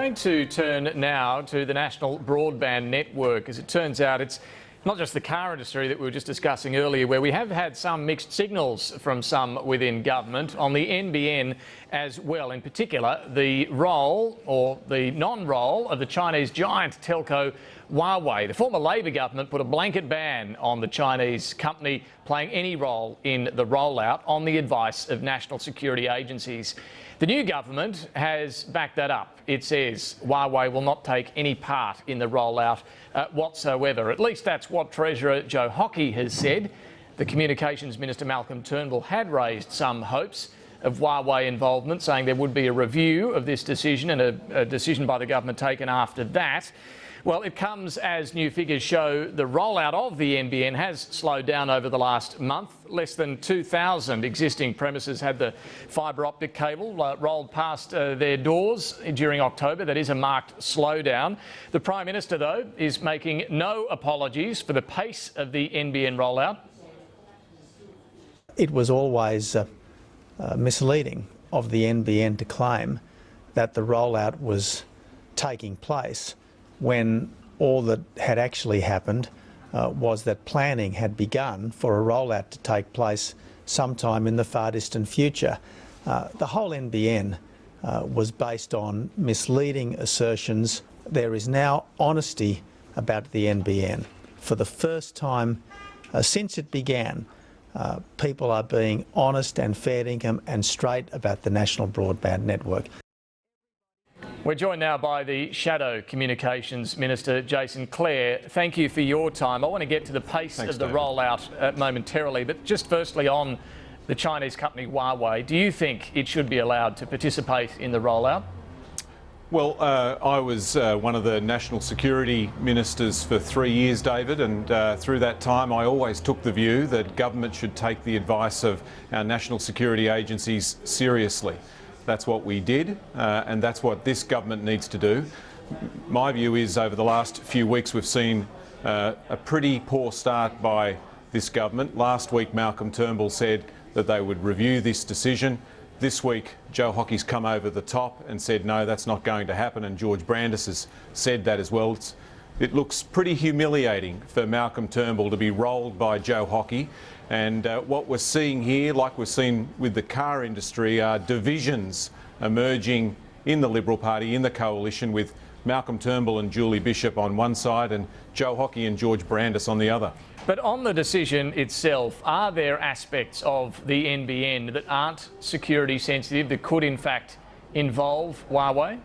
going to turn now to the national broadband network. As it turns out, it's not just the car industry that we were just discussing earlier, where we have had some mixed signals from some within government on the NBN as well. In particular, the role or the non-role of the Chinese giant telco Huawei. The former Labor government put a blanket ban on the Chinese company playing any role in the rollout on the advice of national security agencies. The new government has backed that up. It says Huawei will not take any part in the rollout whatsoever. At least that's what Treasurer Joe Hockey has said. The Communications Minister Malcolm Turnbull had raised some hopes of Huawei involvement, saying there would be a review of this decision and a decision by the government taken after that. Well, it comes as new figures show the rollout of the NBN has slowed down over the last month. Less than 2,000 existing premises had the fibre optic cable rolled past their doors during October. That is a marked slowdown. The Prime Minister, though, is making no apologies for the pace of the NBN rollout. It was always misleading of the NBN to claim that the rollout was taking place when all that had actually happened was that planning had begun for a rollout to take place sometime in the far distant future. The whole NBN was based on misleading assertions. There is now honesty about the NBN. For the first time since it began, people are being honest and fair income and straight about the national broadband network. We're joined now by the Shadow Communications Minister, Jason Clare. Thank you for your time. I want to get to the pace of the rollout momentarily, but just firstly on the Chinese company Huawei, do you think it should be allowed to participate in the rollout? Well, I was one of the national security ministers for 3 years, David, and through that time I always took the view that government should take the advice of our national security agencies seriously. That's what we did, and that's what this government needs to do. My view is over the last few weeks we've seen a pretty poor start by this government. Last week Malcolm Turnbull said that they would review this decision. This week Joe Hockey's come over the top and said no, that's not going to happen, and George Brandis has said that as well. It looks pretty humiliating for Malcolm Turnbull to be rolled by Joe Hockey. And what we're seeing here, like we've seen with the car industry, are divisions emerging in the Liberal Party, in the coalition, with Malcolm Turnbull and Julie Bishop on one side and Joe Hockey and George Brandis on the other. But on the decision itself, are there aspects of the NBN that aren't security sensitive, that could in fact involve Huawei?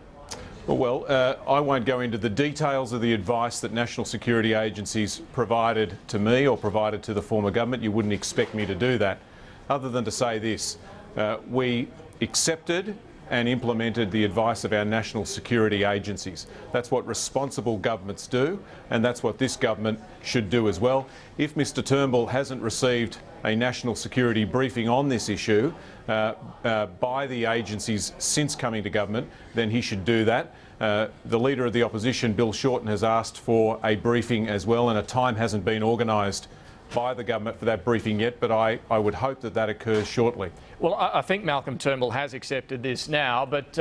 Well, I won't go into the details of the advice that national security agencies provided to me or provided to the former government. You wouldn't expect me to do that, other than to say this. We accepted and implemented the advice of our national security agencies. That's what responsible governments do, and that's what this government should do as well. If Mr Turnbull hasn't received a national security briefing on this issue by the agencies since coming to government, then he should do that. The Leader of the Opposition, Bill Shorten, has asked for a briefing as well, and a time hasn't been organised by the government for that briefing yet, but I would hope that that occurs shortly. Well, I think Malcolm Turnbull has accepted this now, but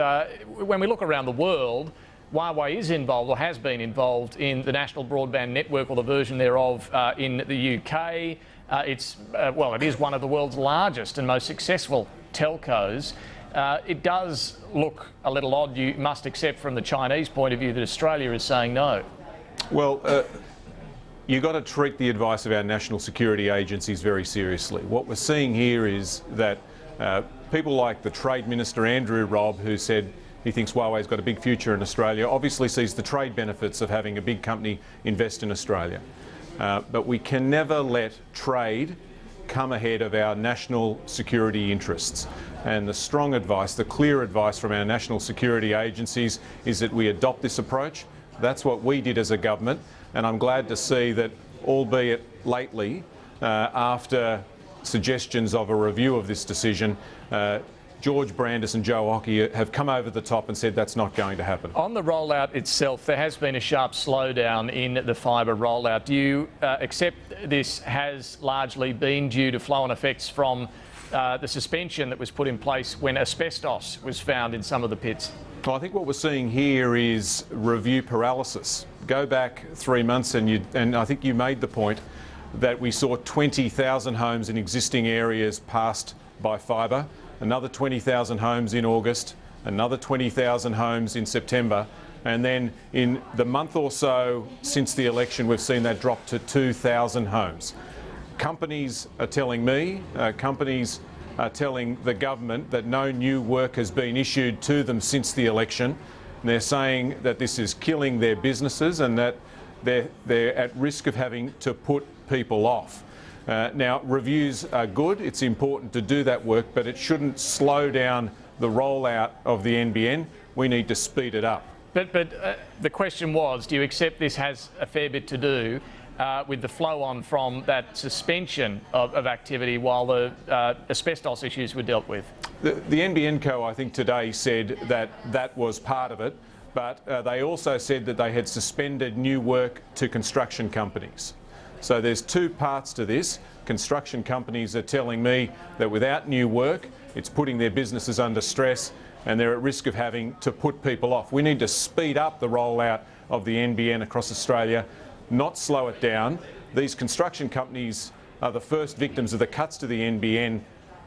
when we look around the world, Huawei is involved or has been involved in the national broadband network, or the version thereof, in the UK. It is one of the world's largest and most successful telcos. It does look a little odd, you must accept, from the Chinese point of view, that Australia is saying no. Well, you've got to treat the advice of our national security agencies very seriously. What we're seeing here is that people like the Trade Minister, Andrew Robb, who said he thinks Huawei's got a big future in Australia, obviously sees the trade benefits of having a big company invest in Australia. But we can never let trade come ahead of our national security interests. And the strong advice, the clear advice from our national security agencies is that we adopt this approach. That's what we did as a government, and I'm glad to see that, albeit lately, after suggestions of a review of this decision, George Brandis and Joe Hockey have come over the top and said that's not going to happen. On the rollout itself, there has been a sharp slowdown in the fibre rollout. Do you accept this has largely been due to flow-on effects from the suspension that was put in place when asbestos was found in some of the pits? Well, I think what we're seeing here is review paralysis. Go back 3 months and I think you made the point that we saw 20,000 homes in existing areas passed by fibre, another 20,000 homes in August, another 20,000 homes in September, and then in the month or so since the election we've seen that drop to 2,000 homes. Companies are telling me, companies are telling the government that no new work has been issued to them since the election. And they're saying that this is killing their businesses and that they're at risk of having to put people off. Now, reviews are good. It's important to do that work, but it shouldn't slow down the rollout of the NBN. We need to speed it up. But the question was, do you accept this has a fair bit to do with the flow on from that suspension of activity while the asbestos issues were dealt with? The NBN Co, I think today said that that was part of it, but they also said that they had suspended new work to construction companies. So there's two parts to this. Construction companies are telling me that without new work, it's putting their businesses under stress and they're at risk of having to put people off. We need to speed up the rollout of the NBN across Australia, not slow it down. These construction companies are the first victims of the cuts to the NBN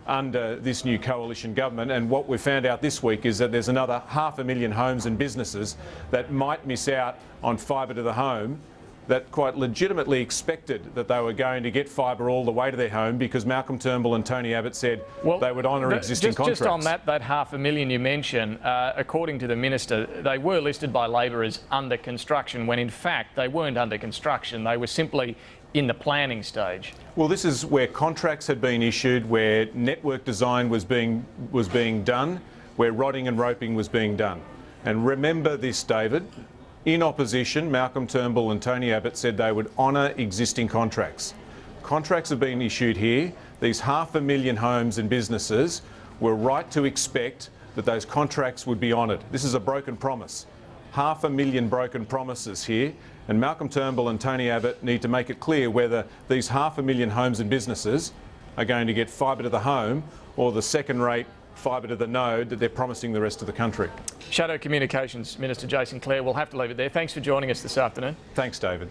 under this new coalition government, and what we found out this week is that there's another 500,000 homes and businesses that might miss out on fibre to the home that quite legitimately expected that they were going to get fibre all the way to their home because Malcolm Turnbull and Tony Abbott said they would honour existing contracts. Just on that 500,000 you mentioned, according to the Minister, they were listed by Labor as under construction when in fact they weren't under construction, they were simply in the planning stage. Well, this is where contracts had been issued, where network design was being done, where rodding and roping was being done. And remember this, David, in opposition, Malcolm Turnbull and Tony Abbott said they would honour existing contracts. Contracts have been issued here. These 500,000 homes and businesses were right to expect that those contracts would be honoured. This is a broken promise. 500,000 broken promises here, and Malcolm Turnbull and Tony Abbott need to make it clear whether these 500,000 homes and businesses are going to get fibre to the home or the second-rate fibre to the node that they're promising the rest of the country. Shadow Communications Minister Jason Clare, we'll have to leave it there. Thanks for joining us this afternoon. Thanks, David.